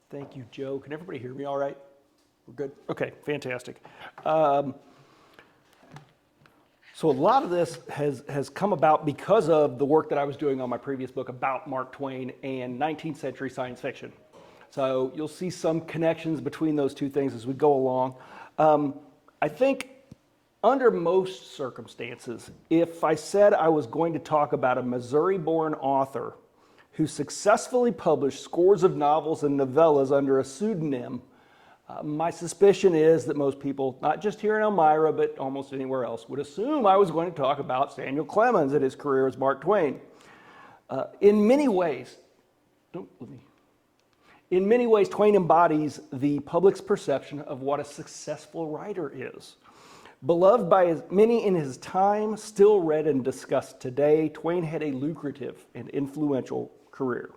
Thank you, Joe. Can everybody hear me all right? We're good? Okay, fantastic. So a lot of this has come about because of the work that I was doing on my previous book about Mark Twain and 19th century science fiction. So you'll see some connections between those two things as we go along. I think under most circumstances, if I said I was going to talk about a Missouri-born author who successfully published scores of novels and novellas under a pseudonym, my suspicion is that most people, not just here in Elmira, but almost anywhere else, would assume I was going to talk about Samuel Clemens and his career as Mark Twain. In many ways, Twain embodies the public's perception of what a successful writer is. Beloved by as many in his time, still read and discussed today, Twain had a lucrative and influential career,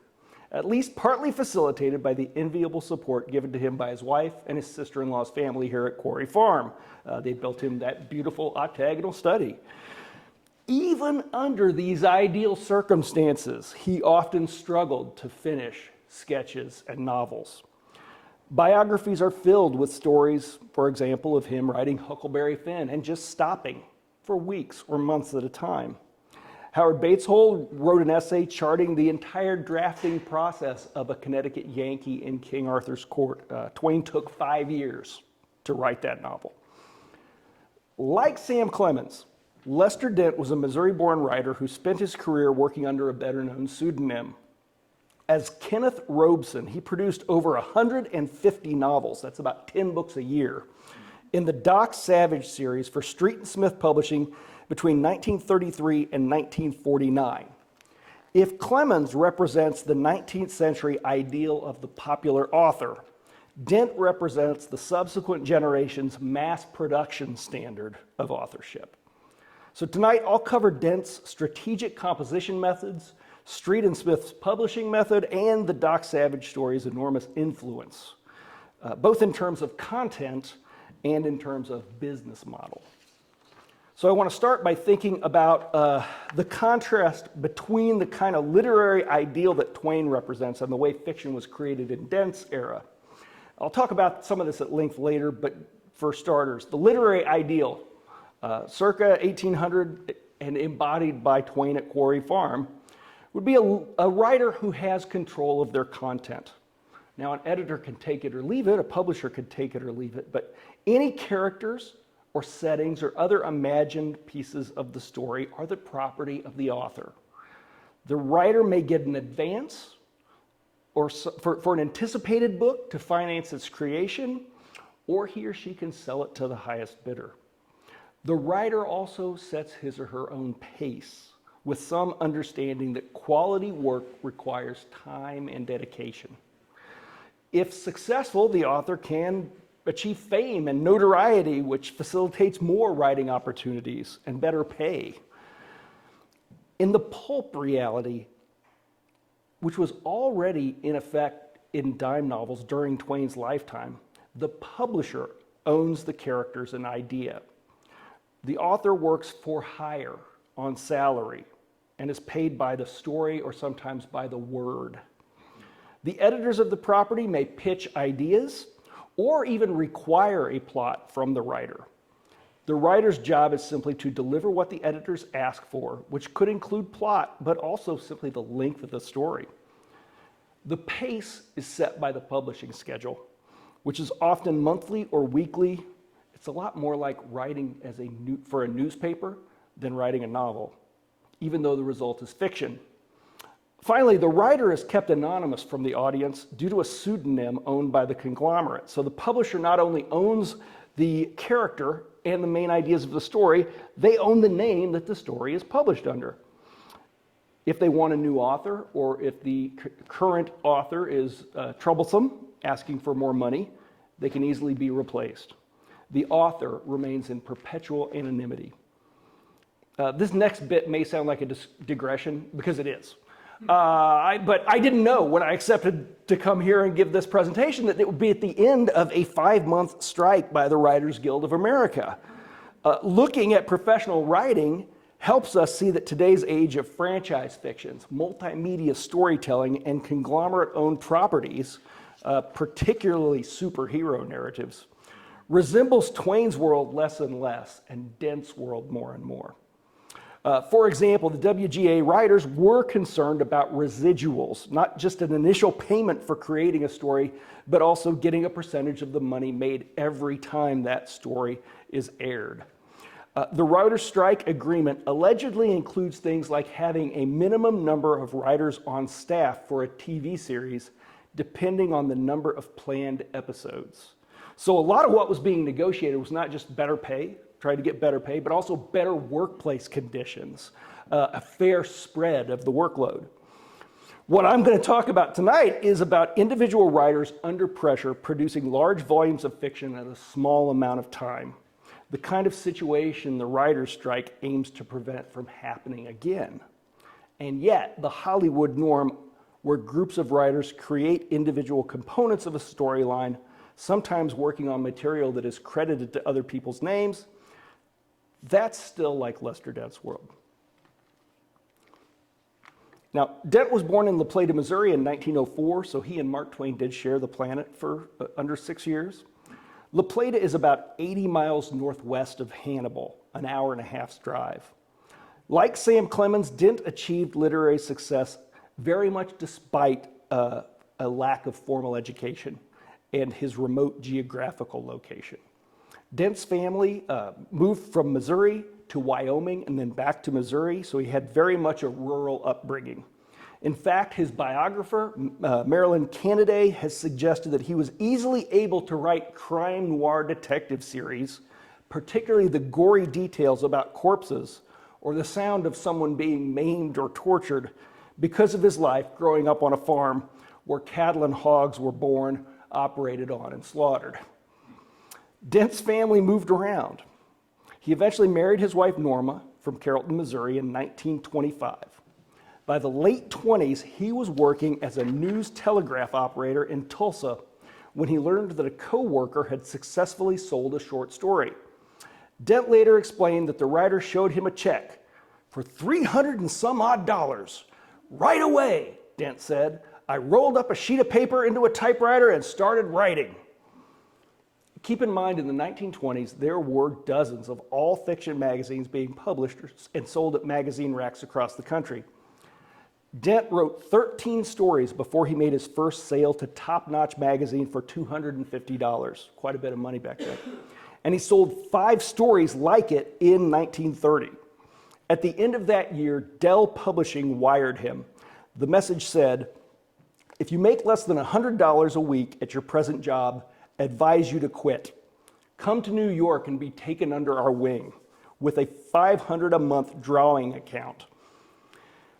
at least partly facilitated by the enviable support given to him by his wife and his sister-in-law's family here at Quarry Farm. They built him that beautiful octagonal study. Even under these ideal circumstances, he often struggled to finish sketches and novels. Biographies are filled with stories, for example, of him writing Huckleberry Finn and just stopping for weeks or months at a time. Howard Bateshole wrote an essay charting the entire drafting process of A Connecticut Yankee in King Arthur's Court. Twain took 5 years to write that novel. Like Sam Clemens, Lester Dent was a Missouri-born writer who spent his career working under a better-known pseudonym. As Kenneth Robeson, he produced over 150 novels, that's about 10 books a year, in the Doc Savage series for Street and Smith Publishing between 1933 and 1949. If Clemens represents the 19th century ideal of the popular author, Dent represents the subsequent generation's mass production standard of authorship. So tonight I'll cover Dent's strategic composition methods, Street and Smith's publishing method, and the Doc Savage story's enormous influence, both in terms of content and in terms of business model. So I want to start by thinking about the contrast between the kind of literary ideal that Twain represents and the way fiction was created in Dent's era. I'll talk about some of this at length later, but for starters, the literary ideal, circa 1800 and embodied by Twain at Quarry Farm, would be a writer who has control of their content. Now, an editor can take it or leave it, a publisher could take it or leave it, but any characters or settings or other imagined pieces of the story are the property of the author. The writer may get an advance or for an anticipated book to finance its creation, or he or she can sell it to the highest bidder. The writer also sets his or her own pace, with some understanding that quality work requires time and dedication. If successful, the author can achieve fame and notoriety, which facilitates more writing opportunities and better pay. In the pulp reality, which was already in effect in dime novels during Twain's lifetime, the publisher owns the characters and idea. The author works for hire on salary and is paid by the story or sometimes by the word. The editors of the property may pitch ideas or even require a plot from the writer. The writer's job is simply to deliver what the editors ask for, which could include plot, but also simply the length of the story. The pace is set by the publishing schedule, which is often monthly or weekly. It's a lot more like writing for a newspaper than writing a novel, even though the result is fiction. Finally, the writer is kept anonymous from the audience due to a pseudonym owned by the conglomerate. So the publisher not only owns the character and the main ideas of the story, they own the name that the story is published under. If they want a new author, or if the current author is troublesome, asking for more money, they can easily be replaced. The author remains in perpetual anonymity. This next bit may sound like a digression, because it is. But I didn't know when I accepted to come here and give this presentation that it would be at the end of a 5-month strike by the Writers Guild of America. Looking at professional writing helps us see that today's age of franchise fictions, multimedia storytelling, and conglomerate-owned properties particularly superhero narratives, resembles Twain's world less and less, and Dent's world more and more. For example, the WGA writers were concerned about residuals, not just an initial payment for creating a story, but also getting a percentage of the money made every time that story is aired. The writer's strike agreement allegedly includes things like having a minimum number of writers on staff for a TV series, depending on the number of planned episodes. So a lot of what was being negotiated was not just better pay, try to get better pay, but also better workplace conditions, a fair spread of the workload. What I'm going to talk about tonight is about individual writers under pressure producing large volumes of fiction in a small amount of time, the kind of situation the writer's strike aims to prevent from happening again. And yet, the Hollywood norm where groups of writers create individual components of a storyline, sometimes working on material that is credited to other people's names, that's still like Lester Dent's world. Now, Dent was born in La Plata, Missouri in 1904, so he and Mark Twain did share the planet for under 6 years. La Plata is about 80 miles northwest of Hannibal, an hour and a half's drive. Like Sam Clemens, Dent achieved literary success very much despite a lack of formal education and his remote geographical location. Dent's family moved from Missouri to Wyoming and then back to Missouri, so he had very much a rural upbringing. In fact, his biographer, Marilyn Canaday, has suggested that he was easily able to write crime noir detective series, particularly the gory details about corpses or the sound of someone being maimed or tortured, because of his life growing up on a farm where cattle and hogs were born, operated on, and slaughtered. Dent's family moved around. He eventually married his wife Norma from Carrollton, Missouri in 1925. By the late 20s, he was working as a news telegraph operator in Tulsa when he learned that a co-worker had successfully sold a short story. Dent later explained that the writer showed him a check for $300 and some odd. Right away, Dent said, I rolled up a sheet of paper into a typewriter and started writing. Keep in mind, in the 1920s, there were dozens of all-fiction magazines being published and sold at magazine racks across the country. Dent wrote 13 stories before he made his first sale to Top Notch magazine for $250, quite a bit of money back then. And he sold 5 stories like it in 1930. At the end of that year, Dell Publishing wired him. The message said, if you make less than $100 a week at your present job, advise you to quit. Come to New York and be taken under our wing with a $500 a month drawing account.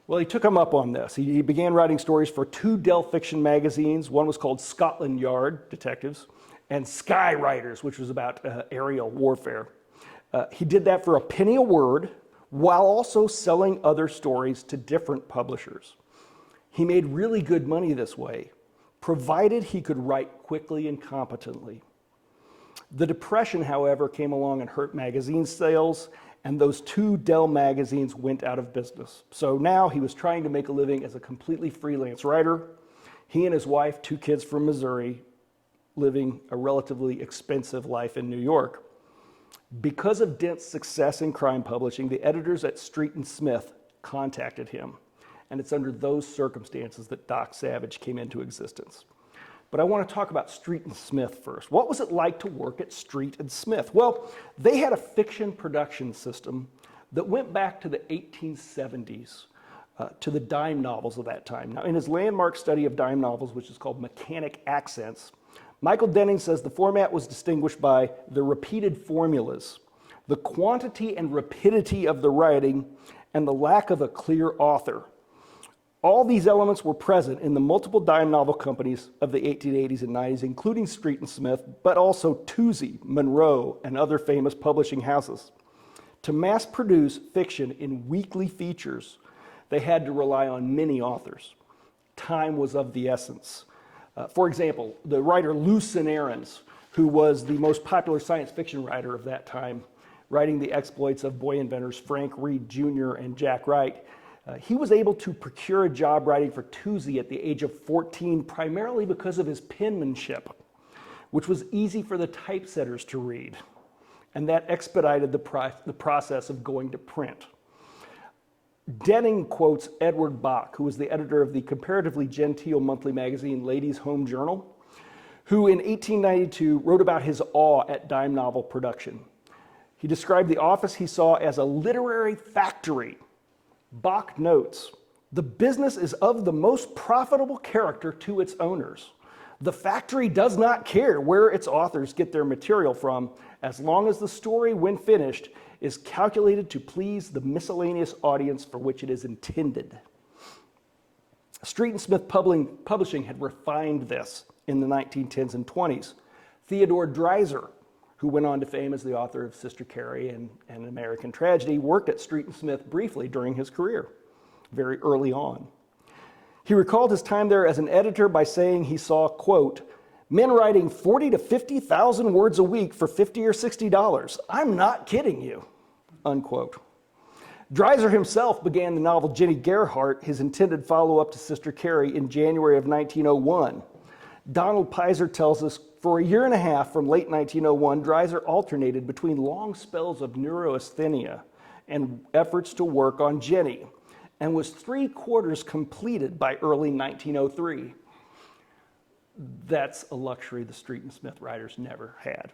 Well, he took him up on this. He began writing stories for 2 Dell fiction magazines. One was called Scotland Yard Detectives and Sky Riders, which was about aerial warfare. He did that for a penny a word while also selling other stories to different publishers. He made really good money this way, provided he could write quickly and competently. The Depression, however, came along and hurt magazine sales, and those 2 Dell magazines went out of business. So now he was trying to make a living as a completely freelance writer. He and his wife, 2 kids from Missouri, living a relatively expensive life in New York. Because of Dent's success in crime publishing, the editors at Street and Smith contacted him. And it's under those circumstances that Doc Savage came into existence. But I want to talk about Street and Smith first. What was it like to work at Street and Smith? Well, they had a fiction production system that went back to the 1870s, to the dime novels of that time. Now, in his landmark study of dime novels, which is called Mechanic Accents, Michael Denning says the format was distinguished by the repeated formulas, the quantity and rapidity of the writing, and the lack of a clear author. All these elements were present in the multiple dime novel companies of the 1880s and 90s, including Street and Smith, but also Toosey, Monroe, and other famous publishing houses. To mass produce fiction in weekly features, they had to rely on many authors. Time was of the essence. For example, the writer Lucien Ahrens, who was the most popular science fiction writer of that time, writing the exploits of boy inventors Frank Reed Jr. and Jack Wright, He was able to procure a job writing for Toozy at the age of 14, primarily because of his penmanship, which was easy for the typesetters to read, and that expedited the process of going to print. Denning quotes Edward Bach, who was the editor of the comparatively genteel monthly magazine Ladies' Home Journal, who in 1892 wrote about his awe at dime novel production. He described the office he saw as a literary factory. Bach notes, "The business is of the most profitable character to its owners. The factory does not care where its authors get their material from, as long as the story, when finished, is calculated to please the miscellaneous audience for which it is intended." Street and Smith Publishing had refined this in the 1910s and 20s. Theodore Dreiser, who went on to fame as the author of Sister Carrie and An American Tragedy, worked at Street and Smith briefly during his career, very early on. He recalled his time there as an editor by saying he saw, quote, "men writing 40 to 50,000 words a week for $50 or $60. I'm not kidding you," unquote. Dreiser himself began the novel Jenny Gerhardt, his intended follow-up to Sister Carrie, in January of 1901. Donald Pizer tells us, for a year and a half from late 1901, Dreiser alternated between long spells of neurasthenia and efforts to work on Jenny, and was 3/4 completed by early 1903. That's a luxury the Street and Smith writers never had.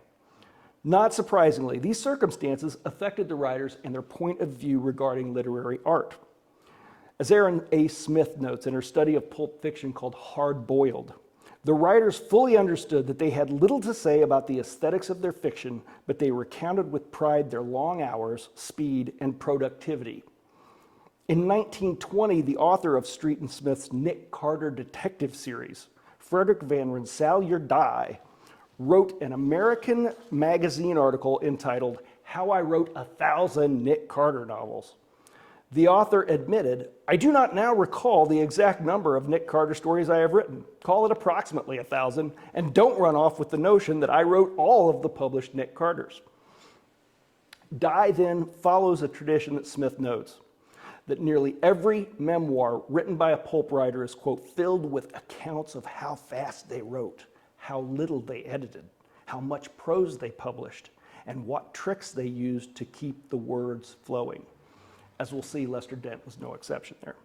Not surprisingly, these circumstances affected the writers and their point of view regarding literary art. As Aaron A. Smith notes in her study of pulp fiction called Hard Boiled, the writers fully understood that they had little to say about the aesthetics of their fiction, but they recounted with pride their long hours, speed, and productivity. In 1920, the author of Street and Smith's Nick Carter detective series, Frederick Van Rensselaer, wrote an American magazine article entitled "How I Wrote 1,000 Nick Carter Novels." The author admitted, "I do not now recall the exact number of Nick Carter stories I have written. Call it approximately 1,000, and don't run off with the notion that I wrote all of the published Nick Carters." Dye then follows a tradition that Smith notes, that nearly every memoir written by a pulp writer is, quote, "filled with accounts of how fast they wrote, how little they edited, how much prose they published, and what tricks they used to keep the words flowing." As we'll see, Lester Dent was no exception there.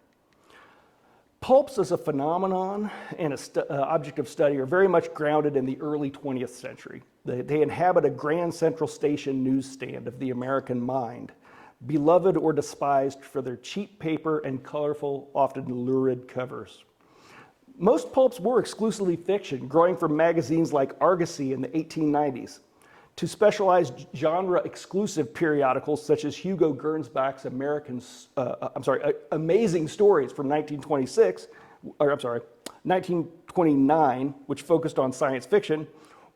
Pulps as a phenomenon and an object of study are very much grounded in the early 20th century. They inhabit a Grand Central Station newsstand of the American mind, beloved or despised for their cheap paper and colorful, often lurid covers. Most pulps were exclusively fiction, growing from magazines like Argosy in the 1890s, to specialized genre-exclusive periodicals such as Hugo Gernsback's Amazing Stories from 1929, which focused on science fiction,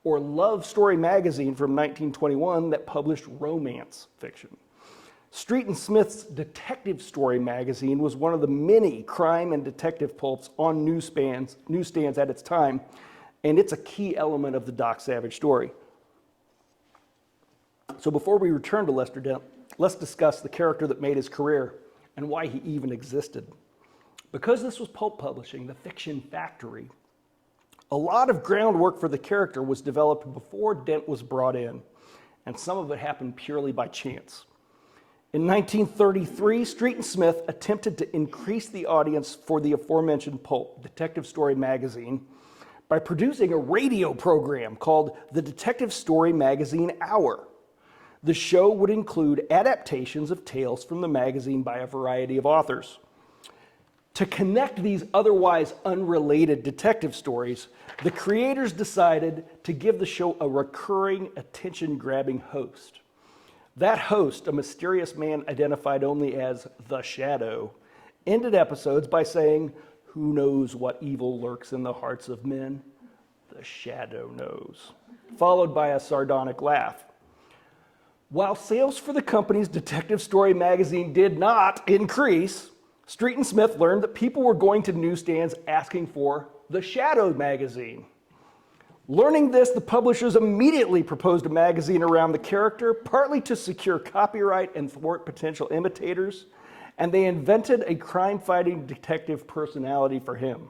or Love Story magazine from 1921 that published romance fiction. Street and Smith's Detective Story magazine was one of the many crime and detective pulps on newsstands at its time, and it's a key element of the Doc Savage story. So before we return to Lester Dent, let's discuss the character that made his career and why he even existed. Because this was pulp publishing, the fiction factory, a lot of groundwork for the character was developed before Dent was brought in, and some of it happened purely by chance. In 1933, Street and Smith attempted to increase the audience for the aforementioned pulp, Detective Story magazine, by producing a radio program called the Detective Story Magazine Hour. The show would include adaptations of tales from the magazine by a variety of authors. To connect these otherwise unrelated detective stories, the creators decided to give the show a recurring, attention-grabbing host. That host, a mysterious man identified only as the Shadow, ended episodes by saying, "Who knows what evil lurks in the hearts of men? The Shadow knows," followed by a sardonic laugh. While sales for the company's Detective Story magazine did not increase, Street and Smith learned that people were going to newsstands asking for the Shadow magazine. Learning this, the publishers immediately proposed a magazine around the character, partly to secure copyright and thwart potential imitators, and they invented a crime-fighting detective personality for him.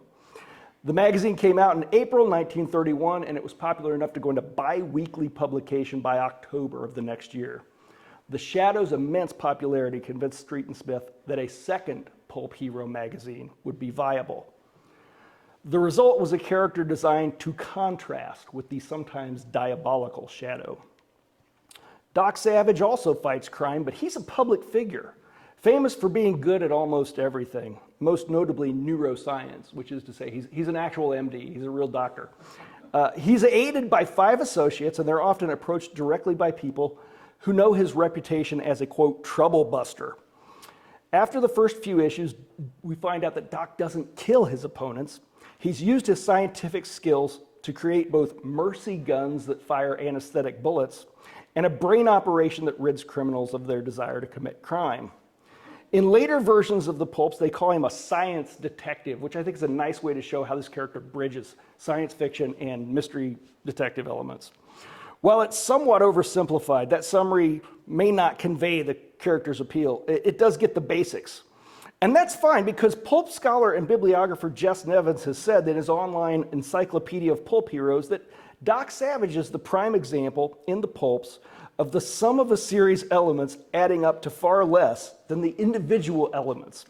The magazine came out in April 1931, and it was popular enough to go into bi-weekly publication by October of the next year. The Shadow's immense popularity convinced Street and Smith that a second pulp hero magazine would be viable. The result was a character designed to contrast with the sometimes diabolical Shadow. Doc Savage also fights crime, but he's a public figure, famous for being good at almost everything, most notably neuroscience, which is to say he's an actual MD, he's a real doctor. He's aided by 5 associates, and they're often approached directly by people who know his reputation as a, quote, trouble buster. After the first few issues, we find out that Doc doesn't kill his opponents. He's used his scientific skills to create both mercy guns that fire anesthetic bullets and a brain operation that rids criminals of their desire to commit crime. In later versions of the pulps, they call him a science detective, which I think is a nice way to show how this character bridges science fiction and mystery detective elements. While it's somewhat oversimplified, that summary may not convey the character's appeal. It does get the basics. And that's fine, because pulp scholar and bibliographer Jess Nevins has said in his online encyclopedia of pulp heroes that Doc Savage is the prime example in the pulps of the sum of a series' elements adding up to far less than the individual elements.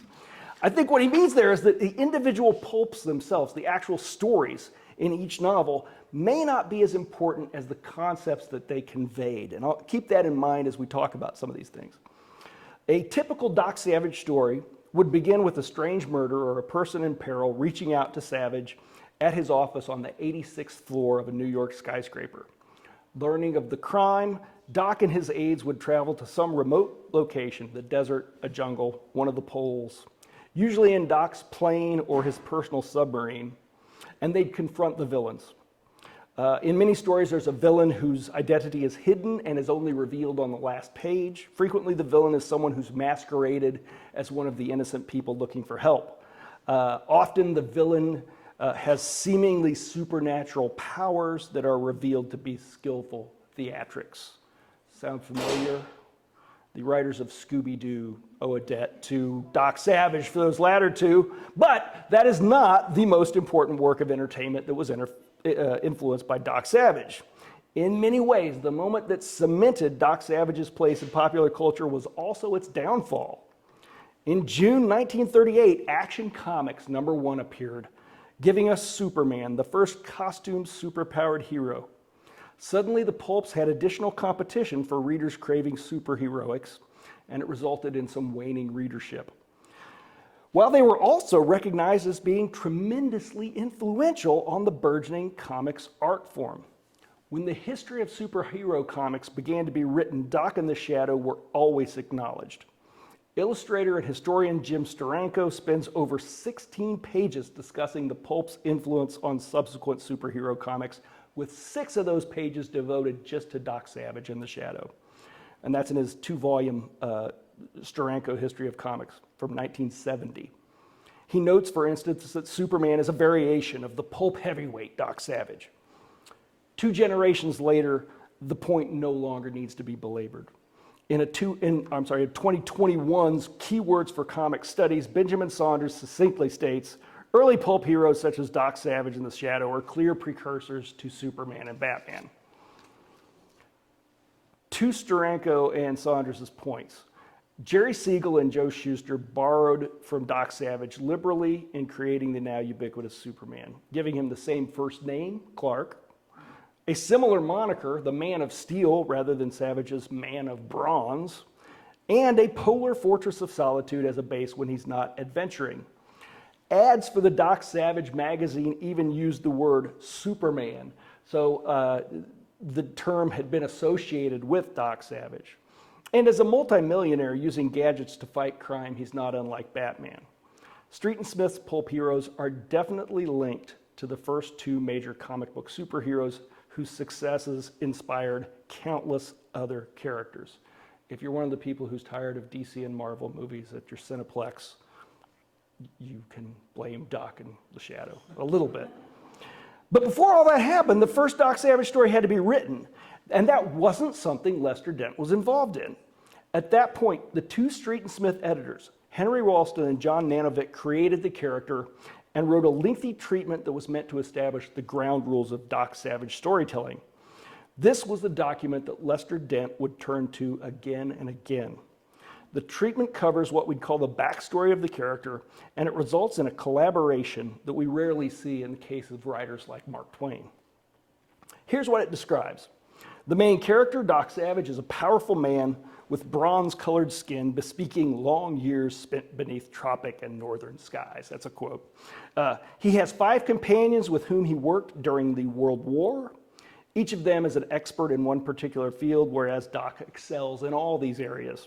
I think what he means there is that the individual pulps themselves, the actual stories in each novel, may not be as important as the concepts that they conveyed. And I'll keep that in mind as we talk about some of these things. A typical Doc Savage story would begin with a strange murder or a person in peril reaching out to Savage at his office on the 86th floor of a New York skyscraper. Learning of the crime, Doc and his aides would travel to some remote location, the desert, a jungle, one of the poles, usually in Doc's plane or his personal submarine, and they'd confront the villains. In many stories, there's a villain whose identity is hidden and is only revealed on the last page. Frequently, the villain is someone who's masqueraded as one of the innocent people looking for help. Often, the villain has seemingly supernatural powers that are revealed to be skillful theatrics. Sound familiar? The writers of Scooby-Doo owe a debt to Doc Savage for those latter two, but that is not the most important work of entertainment that was influenced by Doc Savage. In many ways, the moment that cemented Doc Savage's place in popular culture was also its downfall. In June 1938, Action Comics #1 appeared, giving us Superman, the first costume superpowered hero. Suddenly, the pulps had additional competition for readers craving superheroics, and it resulted in some waning readership. While they were also recognized as being tremendously influential on the burgeoning comics art form. When the history of superhero comics began to be written, Doc and the Shadow were always acknowledged. Illustrator and historian Jim Steranko spends over 16 pages discussing the pulp's influence on subsequent superhero comics, with 6 of those pages devoted just to Doc Savage and the Shadow. And that's in his 2-volume Steranko History of Comics from 1970. He notes, for instance, that Superman is a variation of the pulp heavyweight Doc Savage. 2 generations later, the point no longer needs to be belabored. In 2021's Keywords for Comic Studies, Benjamin Saunders succinctly states, early pulp heroes such as Doc Savage and the Shadow are clear precursors to Superman and Batman. To Steranko and Saunders' points, Jerry Siegel and Joe Shuster borrowed from Doc Savage liberally in creating the now ubiquitous Superman, giving him the same first name, Clark, a similar moniker, the Man of Steel, rather than Savage's Man of Bronze, and a polar fortress of solitude as a base when he's not adventuring. Ads for the Doc Savage magazine even used the word Superman, so the term had been associated with Doc Savage. And as a multimillionaire using gadgets to fight crime, he's not unlike Batman. Street and Smith's pulp heroes are definitely linked to the first 2 major comic book superheroes whose successes inspired countless other characters. If you're one of the people who's tired of DC and Marvel movies at your Cineplex, you can blame Doc and the Shadow a little bit. But before all that happened, the first Doc Savage story had to be written, and that wasn't something Lester Dent was involved in. At that point, the 2 Street and Smith editors Henry Ralston and John Nanovic created the character and wrote a lengthy treatment that was meant to establish the ground rules of Doc Savage storytelling. This was the document that Lester Dent would turn to again and again. The treatment covers what we'd call the backstory of the character, and it results in a collaboration that we rarely see in the case of writers like Mark Twain. Here's what it describes. The main character, Doc Savage, is a powerful man with bronze-colored skin, bespeaking long years spent beneath tropic and northern skies. That's a quote. He has 5 companions with whom he worked during the World War. Each of them is an expert in one particular field, whereas Doc excels in all these areas.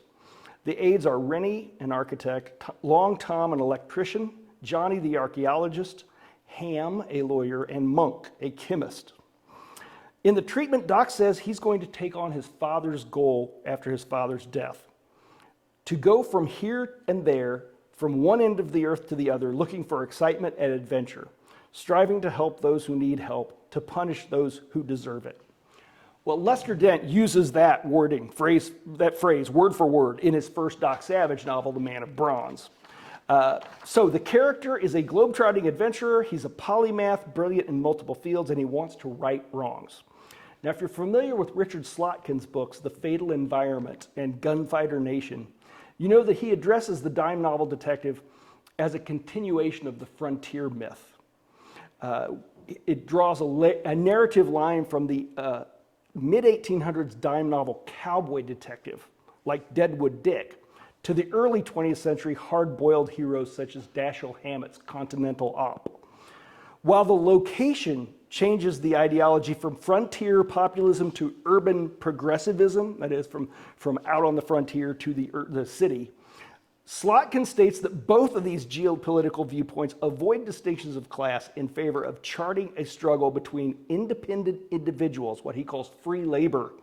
The aides are Rennie, an architect, Long Tom, an electrician, Johnny, the archaeologist, Ham, a lawyer, and Monk, a chemist. In the treatment, Doc says he's going to take on his father's goal after his father's death, to go from here and there, from one end of the earth to the other, looking for excitement and adventure, striving to help those who need help, to punish those who deserve it. Well, Lester Dent uses that phrase word for word in his first Doc Savage novel, The Man of Bronze. So the character is a globe-trotting adventurer. He's a polymath, brilliant in multiple fields, and he wants to right wrongs. Now, if you're familiar with Richard Slotkin's books, The Fatal Environment and Gunfighter Nation, you know that he addresses the dime novel detective as a continuation of the frontier myth. It draws a narrative line from the mid-1800s dime novel cowboy detective, like Deadwood Dick, to the early 20th century hard-boiled heroes such as Dashiell Hammett's Continental Op. While the location changes the ideology from frontier populism to urban progressivism, that is, from out on the frontier to the city, Slotkin states that both of these geopolitical viewpoints avoid distinctions of class in favor of charting a struggle between independent individuals, what he calls free labor,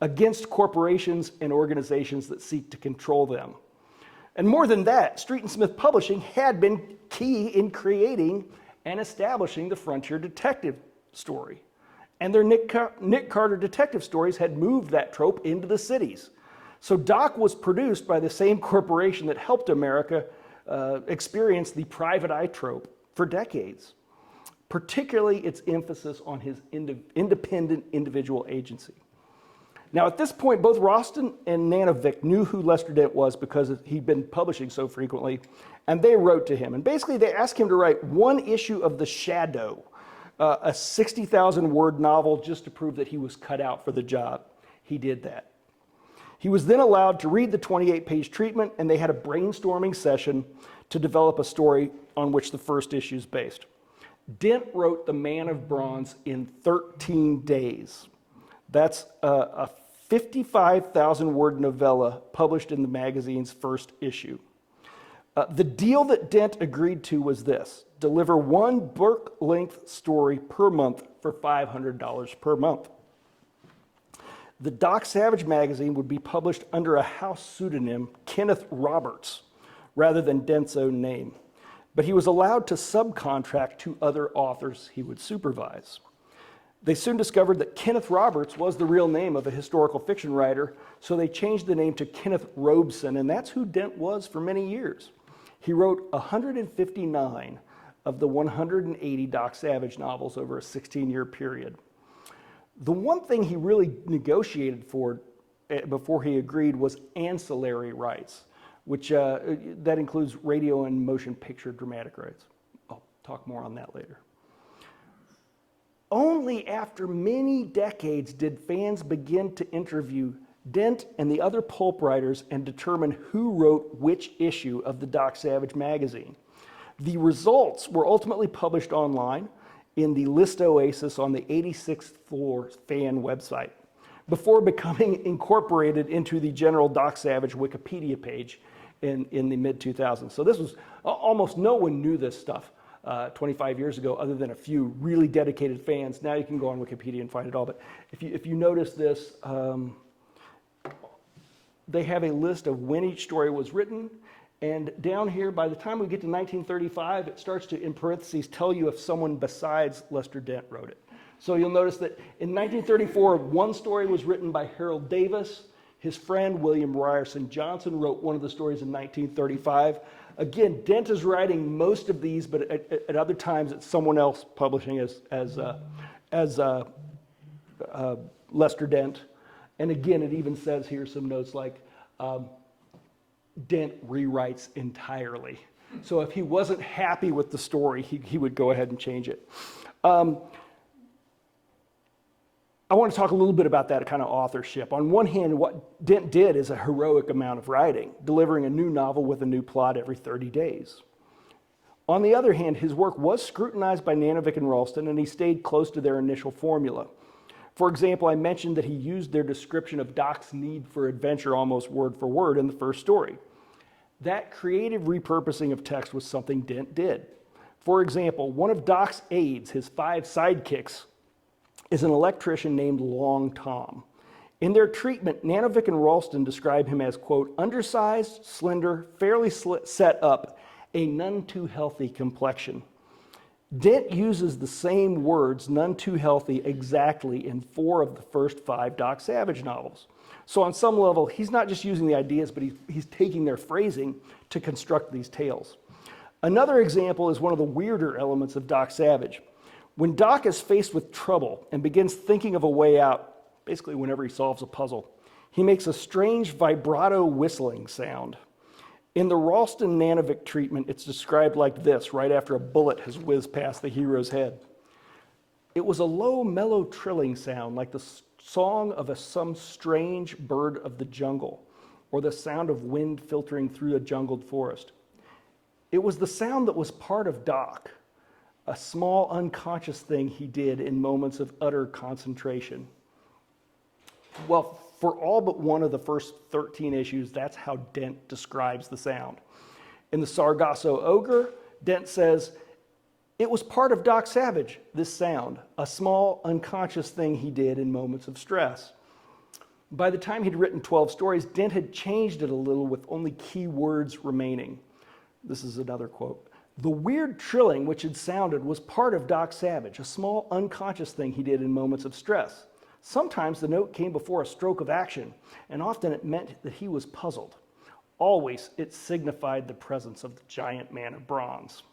against corporations and organizations that seek to control them. And more than that, Street and Smith Publishing had been key in creating and establishing the frontier detective story. And their Nick Carter detective stories had moved that trope into the cities. So Doc was produced by the same corporation that helped America experience the private eye trope for decades, particularly its emphasis on his independent individual agency. Now, at this point, both Ralston and Nanovic knew who Lester Dent was because he'd been publishing so frequently, and they wrote to him. And basically, they asked him to write one issue of The Shadow, a 60,000-word novel, just to prove that he was cut out for the job. He did that. He was then allowed to read the 28-page treatment, and they had a brainstorming session to develop a story on which the first issue is based. Dent wrote The Man of Bronze in 13 days. That's a 55,000-word novella published in the magazine's first issue. The deal that Dent agreed to was this: deliver one book-length story per month for $500 per month. The Doc Savage magazine would be published under a house pseudonym, Kenneth Roberts, rather than Dent's own name. But he was allowed to subcontract to other authors he would supervise. They soon discovered that Kenneth Roberts was the real name of a historical fiction writer, so they changed the name to Kenneth Robeson, and that's who Dent was for many years. He wrote 159 of the 180 Doc Savage novels over a 16-year period. The one thing he really negotiated for before he agreed was ancillary rights, which that includes radio and motion picture dramatic rights. I'll talk more on that later. Only after many decades did fans begin to interview Dent and the other pulp writers and determine who wrote which issue of the Doc Savage magazine. The results were ultimately published online in the List Oasis on the 86th floor fan website, before becoming incorporated into the general Doc Savage Wikipedia page in the mid-2000s. So this was, almost no one knew this stuff 25 years ago, other than a few really dedicated fans. Now you can go on Wikipedia and find it all. But if you notice this, they have a list of when each story was written. And down here, by the time we get to 1935, it starts to, in parentheses, tell you if someone besides Lester Dent wrote it. So you'll notice that in 1934, one story was written by Harold Davis. His friend, William Ryerson Johnson, wrote one of the stories in 1935. Again, Dent is writing most of these, but at other times it's someone else publishing as Lester Dent. And again, it even says here some notes like, Dent rewrites entirely. So if he wasn't happy with the story, he would go ahead and change it. I want to talk a little bit about that kind of authorship. On one hand, what Dent did is a heroic amount of writing, delivering a new novel with a new plot every 30 days. On the other hand, his work was scrutinized by Nanovic and Ralston, and he stayed close to their initial formula. For example, I mentioned that he used their description of Doc's need for adventure almost word for word in the first story. That creative repurposing of text was something Dent did. For example, one of Doc's aides, his 5 sidekicks, is an electrician named Long Tom. In their treatment, Nanovic and Ralston describe him as, quote, undersized, slender, fairly set up, a none too healthy complexion. Dent uses the same words, none too healthy, exactly in 4 of the first 5 Doc Savage novels. So on some level, he's not just using the ideas, but he's taking their phrasing to construct these tales. Another example is one of the weirder elements of Doc Savage. When Doc is faced with trouble and begins thinking of a way out, basically whenever he solves a puzzle, he makes a strange vibrato whistling sound. In the Ralston Nanovic treatment, it's described like this, right after a bullet has whizzed past the hero's head. It was a low, mellow trilling sound, like the song of some strange bird of the jungle, or the sound of wind filtering through a jungled forest. It was the sound that was part of Doc, a small unconscious thing he did in moments of utter concentration. Well, for all but one of the first 13 issues, that's how Dent describes the sound. In the Sargasso Ogre, Dent says, it was part of Doc Savage, this sound, a small unconscious thing he did in moments of stress. By the time he'd written 12 stories, Dent had changed it a little with only key words remaining. This is another quote. The weird trilling which had sounded was part of Doc Savage, a small unconscious thing he did in moments of stress. Sometimes the note came before a stroke of action, and often it meant that he was puzzled. Always it signified the presence of the giant man of bronze.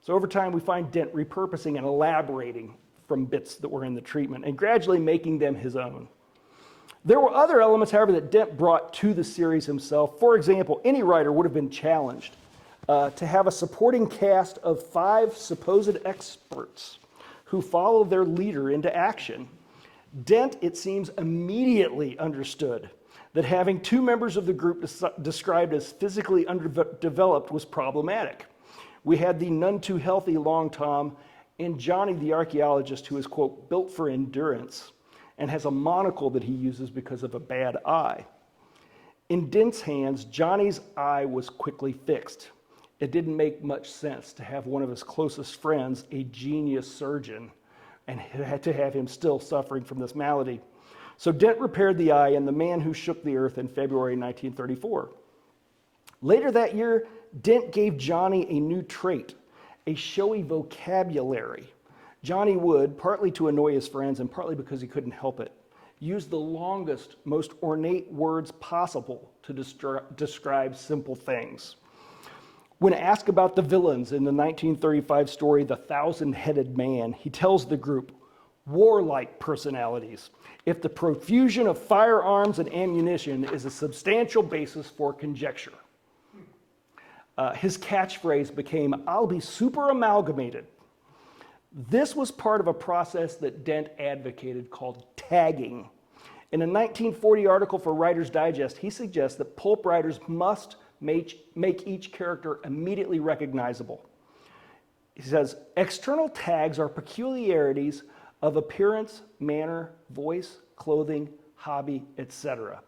So over time we find Dent repurposing and elaborating from bits that were in the treatment and gradually making them his own. There were other elements, however, that Dent brought to the series himself. For example, any writer would have been challenged to have a supporting cast of 5 supposed experts who follow their leader into action. Dent, it seems, immediately understood that having 2 members of the group described as physically underdeveloped was problematic. We had the none too healthy Long Tom and Johnny the archaeologist, who is, quote, built for endurance and has a monocle that he uses because of a bad eye. In Dent's hands, Johnny's eye was quickly fixed. It didn't make much sense to have one of his closest friends, a genius surgeon, and had to have him still suffering from this malady. So Dent repaired the eye in The Man Who Shook the Earth in February 1934. Later that year, Dent gave Johnny a new trait, a showy vocabulary. Johnny would, partly to annoy his friends and partly because he couldn't help it, use the longest, most ornate words possible to describe simple things. When asked about the villains in the 1935 story, The Thousand-Headed Man, he tells the group, warlike personalities, if the profusion of firearms and ammunition is a substantial basis for conjecture. His catchphrase became, I'll be super amalgamated. This was part of a process that Dent advocated called tagging. In a 1940 article for Writer's Digest, he suggests that pulp writers must make each character immediately recognizable. He says, external tags are peculiarities of appearance, manner, voice, clothing, hobby, etc.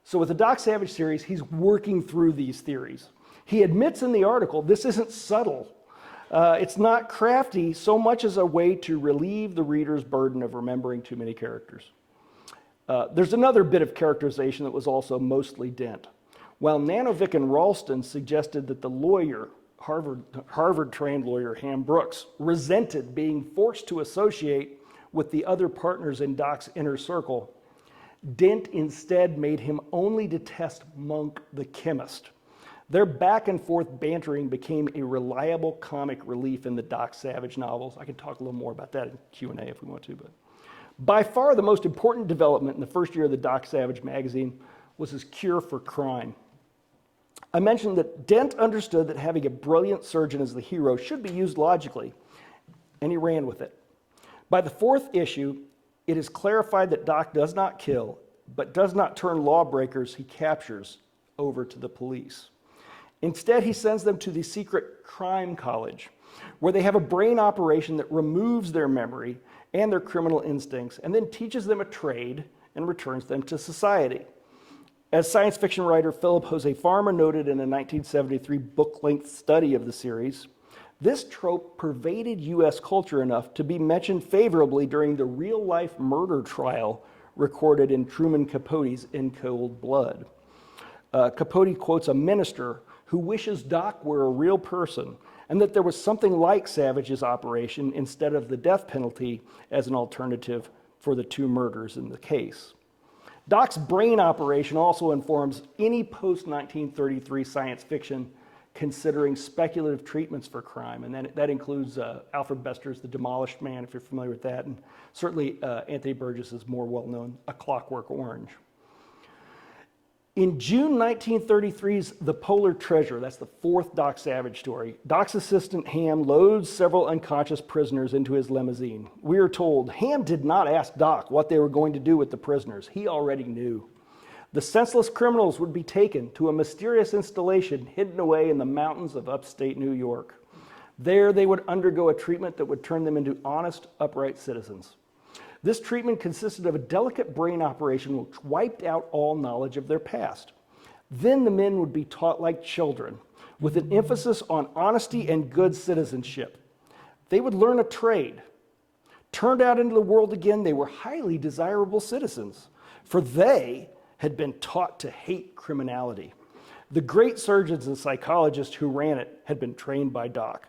So with the Doc Savage series, he's working through these theories. He admits in the article, this isn't subtle. It's not crafty so much as a way to relieve the reader's burden of remembering too many characters. There's another bit of characterization that was also mostly Dent. While Nanovic and Ralston suggested that the lawyer, Harvard-trained lawyer Ham Brooks, resented being forced to associate with the other partners in Doc's inner circle, Dent instead made him only detest Monk the chemist. Their back and forth bantering became a reliable comic relief in the Doc Savage novels. I can talk a little more about that in Q&A if we want to, but by far the most important development in the first year of the Doc Savage magazine was his cure for crime. I mentioned that Dent understood that having a brilliant surgeon as the hero should be used logically, and he ran with it. By the fourth issue, it is clarified that Doc does not kill, but does not turn lawbreakers he captures over to the police. Instead, he sends them to the secret crime college, where they have a brain operation that removes their memory and their criminal instincts, and then teaches them a trade and returns them to society. As science fiction writer Philip Jose Farmer noted in a 1973 book-length study of the series, this trope pervaded U.S. culture enough to be mentioned favorably during the real-life murder trial recorded in Truman Capote's In Cold Blood. Capote quotes a minister who wishes Doc were a real person and that there was something like Savage's operation instead of the death penalty as an alternative for the two murders in the case. Doc's brain operation also informs any post-1933 science fiction considering speculative treatments for crime, and that includes Alfred Bester's The Demolished Man, if you're familiar with that, and certainly Anthony Burgess's more well-known A Clockwork Orange. In June 1933's The Polar Treasure, that's the fourth Doc Savage story, Doc's assistant Ham loads several unconscious prisoners into his limousine. We are told Ham did not ask Doc what they were going to do with the prisoners. He already knew. The senseless criminals would be taken to a mysterious installation hidden away in the mountains of upstate New York. There they would undergo a treatment that would turn them into honest, upright citizens. This treatment consisted of a delicate brain operation which wiped out all knowledge of their past. Then the men would be taught like children, with an emphasis on honesty and good citizenship. They would learn a trade. Turned out into the world again, they were highly desirable citizens, for they had been taught to hate criminality. The great surgeons and psychologists who ran it had been trained by Doc.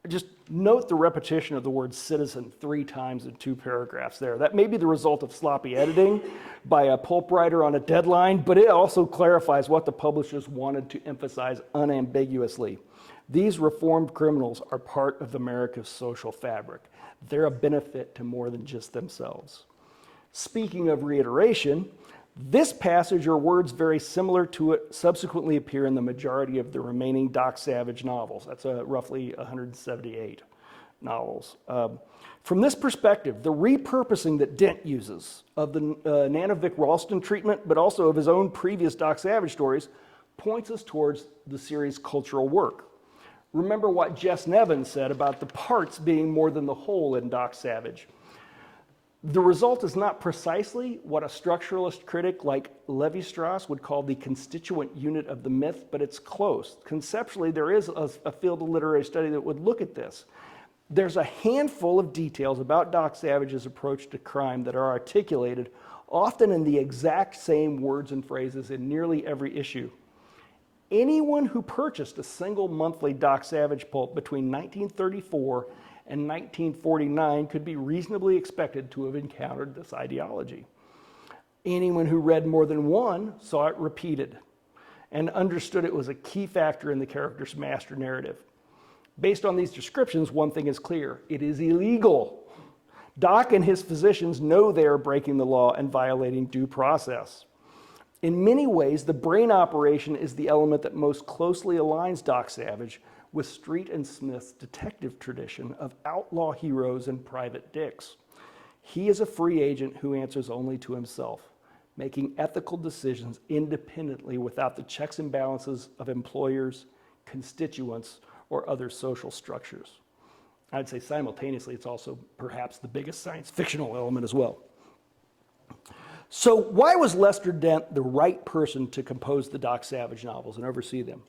Just note the repetition of the word citizen 3 times in 2 paragraphs there. That may be the result of sloppy editing by a pulp writer on a deadline, but it also clarifies what the publishers wanted to emphasize unambiguously. These reformed criminals are part of America's social fabric. They're a benefit to more than just themselves. Speaking of reiteration, this passage or words very similar to it subsequently appear in the majority of the remaining Doc Savage novels. That's roughly 178 novels. From this perspective, the repurposing that Dent uses of the Nanovic Ralston treatment, but also of his own previous Doc Savage stories, points us towards the series' cultural work. Remember what Jess Nevins said about the parts being more than the whole in Doc Savage. The result is not precisely what a structuralist critic like Levi-Strauss would call the constituent unit of the myth, but it's close. Conceptually, there is a field of literary study that would look at this. There's a handful of details about Doc Savage's approach to crime that are articulated, often in the exact same words and phrases in nearly every issue. Anyone who purchased a single monthly Doc Savage pulp between 1934 and 1949 could be reasonably expected to have encountered this ideology. Anyone who read more than one saw it repeated and understood it was a key factor in the character's master narrative. Based on these descriptions, one thing is clear: it is illegal. Doc and his physicians know they are breaking the law and violating due process. In many ways, the brain operation is the element that most closely aligns Doc Savage with Street and Smith's detective tradition of outlaw heroes and private dicks. He is a free agent who answers only to himself, making ethical decisions independently without the checks and balances of employers, constituents, or other social structures. I'd say simultaneously, it's also perhaps the biggest science fictional element as well. So why was Lester Dent the right person to compose the Doc Savage novels and oversee them?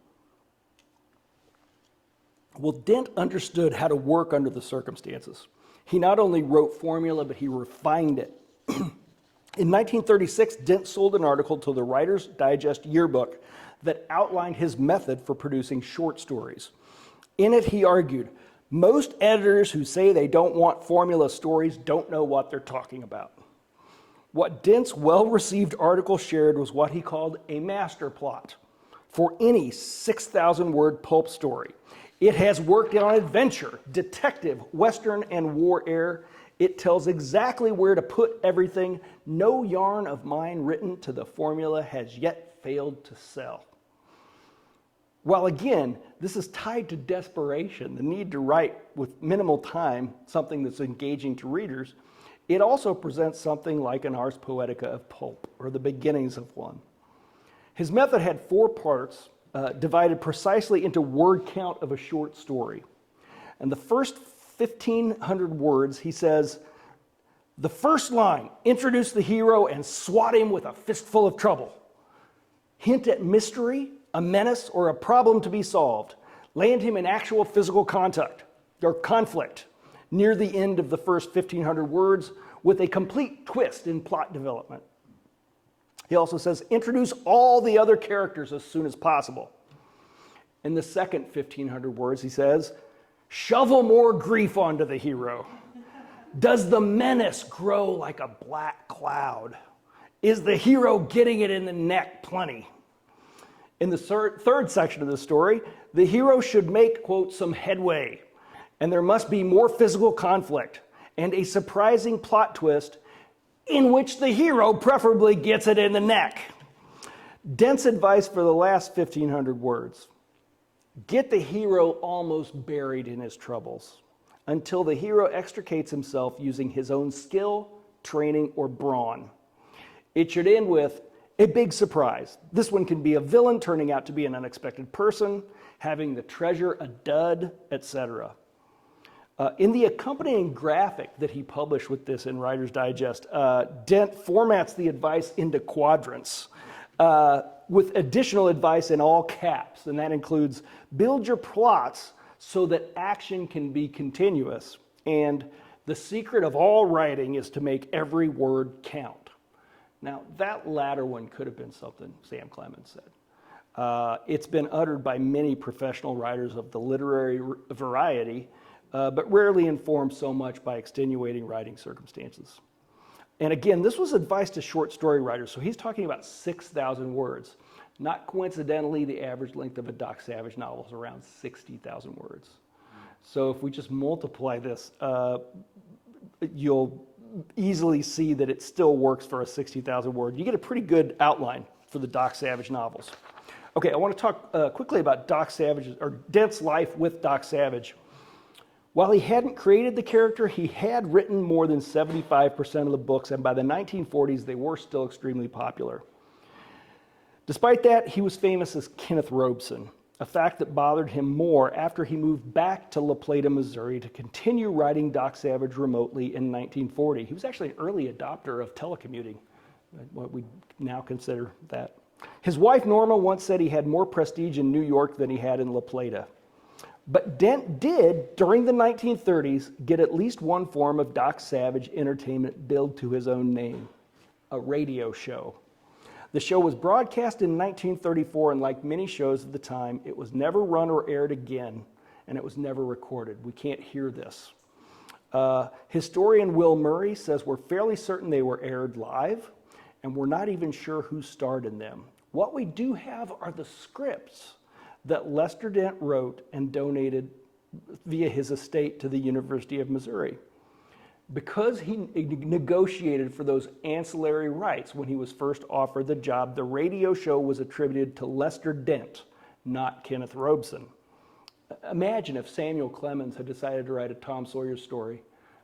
Well, Dent understood how to work under the circumstances. He not only wrote formula, but he refined it. In 1936, Dent sold an article to the Writer's Digest yearbook that outlined his method for producing short stories. In it, he argued, most editors who say they don't want formula stories don't know what they're talking about. What Dent's well-received article shared was what he called a master plot for any 6,000-word pulp story. It has worked on adventure, detective, western, and war air. It tells exactly where to put everything. No yarn of mine written to the formula has yet failed to sell. While again, this is tied to desperation, the need to write with minimal time, something that's engaging to readers, it also presents something like an ars poetica of pulp, or the beginnings of one. His method had 4 parts, divided precisely into word count of a short story. And the first 1,500 words, he says, the first line, introduce the hero and swat him with a fistful of trouble. Hint at mystery, a menace, or a problem to be solved. Land him in actual physical contact or conflict near the end of the first 1,500 words with a complete twist in plot development. He also says, introduce all the other characters as soon as possible. In the second 1,500 words, he says, shovel more grief onto the hero. Does the menace grow like a black cloud? Is the hero getting it in the neck plenty? In the third section of the story, the hero should make, quote, some headway, and there must be more physical conflict and a surprising plot twist in which the hero preferably gets it in the neck. Dent's advice for the last 1,500 words: get the hero almost buried in his troubles until the hero extricates himself using his own skill, training, or brawn. It should end with a big surprise. This one can be a villain turning out to be an unexpected person, having the treasure a dud, etc. In the accompanying graphic that he published with this in Writer's Digest, Dent formats the advice into quadrants with additional advice in all caps, and that includes build your plots so that action can be continuous, and the secret of all writing is to make every word count. Now, that latter one could have been something Sam Clemens said. It's been uttered by many professional writers of the literary variety, but rarely informed so much by extenuating writing circumstances. And again, this was advice to short story writers, so he's talking about 6,000 words. Not coincidentally, the average length of a Doc Savage novel is around 60,000 words. So if we just multiply this, you'll easily see that it still works for a 60,000 word. You get a pretty good outline for the Doc Savage novels. Okay, I want to talk quickly about Doc Savage, or Dent's life with Doc Savage. While he hadn't created the character, he had written more than 75% of the books, and by the 1940s, they were still extremely popular. Despite that, he was famous as Kenneth Robeson, a fact that bothered him more after he moved back to La Plata, Missouri to continue writing Doc Savage remotely in 1940. He was actually an early adopter of telecommuting, what we now consider that. His wife, Norma, once said he had more prestige in New York than he had in La Plata. But Dent did, during the 1930s, get at least one form of Doc Savage entertainment billed to his own name, a radio show. The show was broadcast in 1934, and like many shows of the time, it was never run or aired again, and it was never recorded. We can't hear this. Historian Will Murray says we're fairly certain they were aired live, and we're not even sure who starred in them. What we do have are the scripts that Lester Dent wrote and donated via his estate to the University of Missouri. Because he negotiated for those ancillary rights when he was first offered the job, the radio show was attributed to Lester Dent, not Kenneth Robeson. Imagine if Samuel Clemens had decided to write a Tom Sawyer story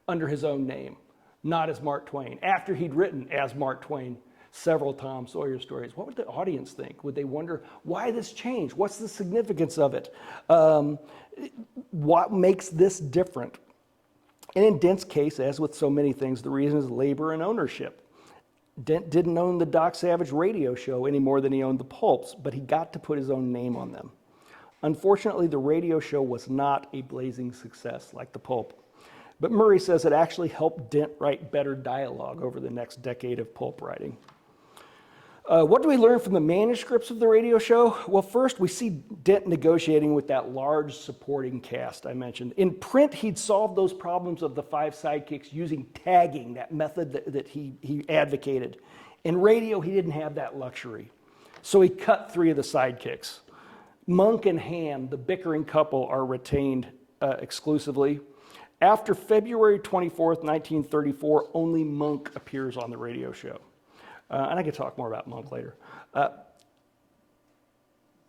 under his own name, not as Mark Twain, after he'd written as Mark Twain several Tom Sawyer stories. What would the audience think? Would they wonder, why this change? What's the significance of it? What makes this different? And in Dent's case, as with so many things, the reason is labor and ownership. Dent didn't own the Doc Savage radio show any more than he owned the pulps, but he got to put his own name on them. Unfortunately, the radio show was not a blazing success like the pulp. But Murray says it actually helped Dent write better dialogue over the next decade of pulp writing. What do we learn from the manuscripts of the radio show? Well, first, we see Dent negotiating with that large supporting cast I mentioned. In print, he'd solved those problems of the 5 sidekicks using tagging, that method that he advocated. In radio, he didn't have that luxury. So he cut 3 of the sidekicks. Monk and Ham, the bickering couple, are retained exclusively. After February 24th, 1934, only Monk appears on the radio show. And I can talk more about Monk later.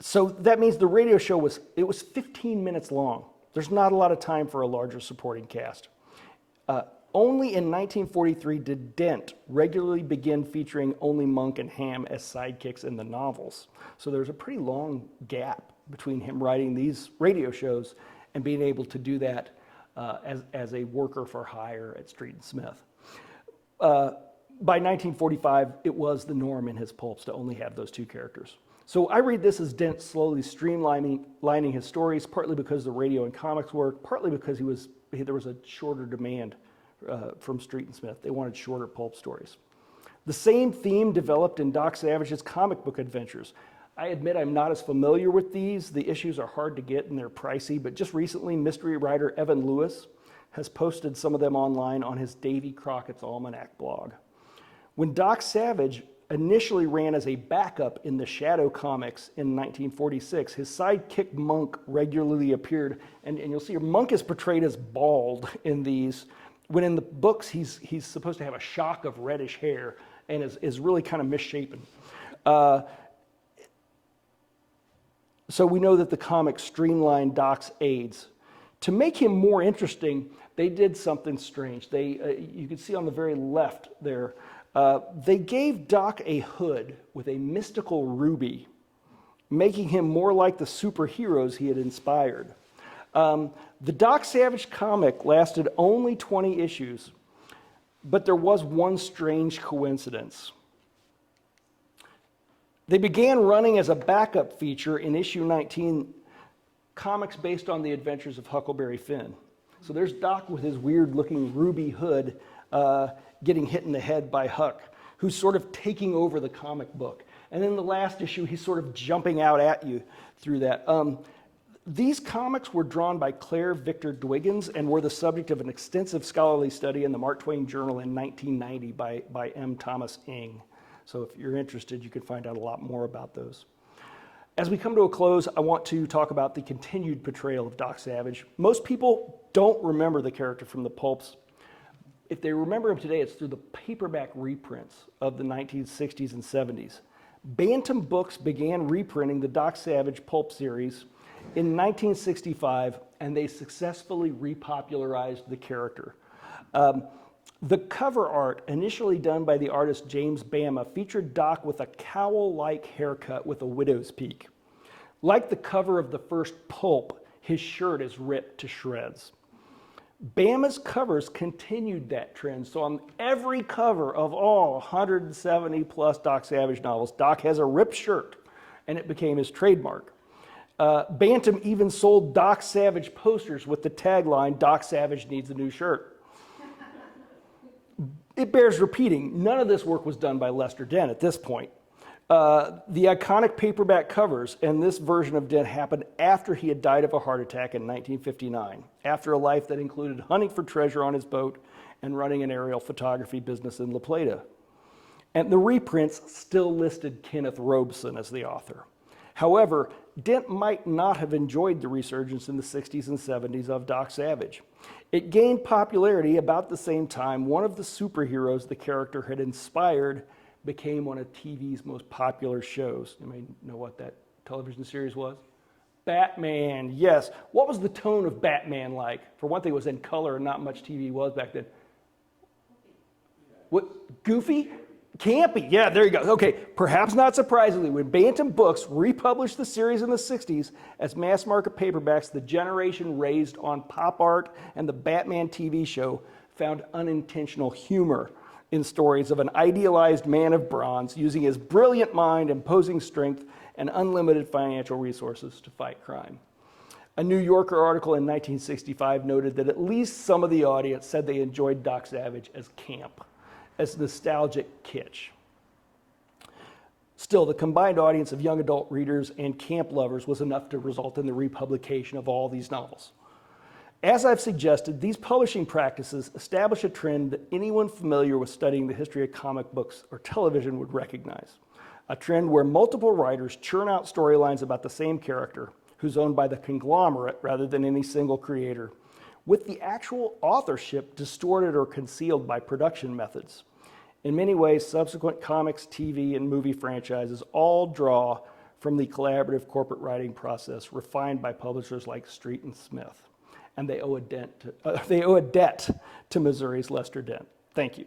So that means the radio show was 15 minutes long. There's not a lot of time for a larger supporting cast. Only in 1943 did Dent regularly begin featuring only Monk and Ham as sidekicks in the novels. So there's a pretty long gap between him writing these radio shows and being able to do that as a worker for hire at Street and Smith. By 1945, it was the norm in his pulps to only have those 2 characters. So I read this as Dent slowly streamlining his stories, partly because the radio and comics work, partly because there was a shorter demand from Street and Smith. They wanted shorter pulp stories. The same theme developed in Doc Savage's comic book adventures. I admit I'm not as familiar with these. The issues are hard to get and they're pricey, but just recently, mystery writer Evan Lewis has posted some of them online on his Davy Crockett's Almanac blog. When Doc Savage initially ran as a backup in the Shadow comics in 1946, his sidekick Monk regularly appeared, and you'll see Monk is portrayed as bald in these, when in the books he's supposed to have a shock of reddish hair and is really kind of misshapen. So we know that the comic streamlined Doc's aids. To make him more interesting, they did something strange. You can see on the very left there, they gave Doc a hood with a mystical ruby, making him more like the superheroes he had inspired. The Doc Savage comic lasted only 20 issues, but there was one strange coincidence. They began running as a backup feature in issue 19, comics based on the adventures of Huckleberry Finn. So there's Doc with his weird-looking ruby hood getting hit in the head by Huck, who's sort of taking over the comic book. And in the last issue, he's sort of jumping out at you through that. These comics were drawn by Claire Victor Dwiggins and were the subject of an extensive scholarly study in the Mark Twain Journal in 1990 by M. Thomas Ing. So if you're interested, you can find out a lot more about those. As we come to a close, I want to talk about the continued portrayal of Doc Savage. Most people don't remember the character from the pulps. If they remember him today, it's through the paperback reprints of the 1960s and 70s. Bantam Books began reprinting the Doc Savage pulp series in 1965, and they successfully repopularized the character. The cover art, initially done by the artist James Bama, featured Doc with a cowl-like haircut with a widow's peak. Like the cover of the first pulp, his shirt is ripped to shreds. Bama's covers continued that trend, so on every cover of all 170 plus Doc Savage novels, Doc has a ripped shirt, and it became his trademark. Bantam even sold Doc Savage posters with the tagline, "Doc Savage needs a new shirt." It bears repeating, none of this work was done by Lester Dent at this point. The iconic paperback covers and this version of Dent happened after he had died of a heart attack in 1959, after a life that included hunting for treasure on his boat and running an aerial photography business in La Plata. And the reprints still listed Kenneth Robeson as the author. However, Dent might not have enjoyed the resurgence in the 60s and 70s of Doc Savage. It gained popularity about the same time one of the superheroes the character had inspired became one of TV's most popular shows. You may know what that television series was. Batman, yes. What was the tone of Batman like? For one thing, it was in color and not much TV was back then. What, goofy? Campy, yeah, there you go. Okay, perhaps not surprisingly, when Bantam Books republished the series in the 60s as mass market paperbacks, the generation raised on pop art and the Batman TV show found unintentional humor in stories of an idealized man of bronze using his brilliant mind, imposing strength, and unlimited financial resources to fight crime. A New Yorker article in 1965 noted that at least some of the audience said they enjoyed Doc Savage as camp, as nostalgic kitsch. Still, the combined audience of young adult readers and camp lovers was enough to result in the republication of all these novels. As I've suggested, these publishing practices establish a trend that anyone familiar with studying the history of comic books or television would recognize. A trend where multiple writers churn out storylines about the same character, who's owned by the conglomerate rather than any single creator, with the actual authorship distorted or concealed by production methods. In many ways, subsequent comics, TV, and movie franchises all draw from the collaborative corporate writing process refined by publishers like Street and Smith. And they owe a debt to Missouri's Lester Dent. Thank you.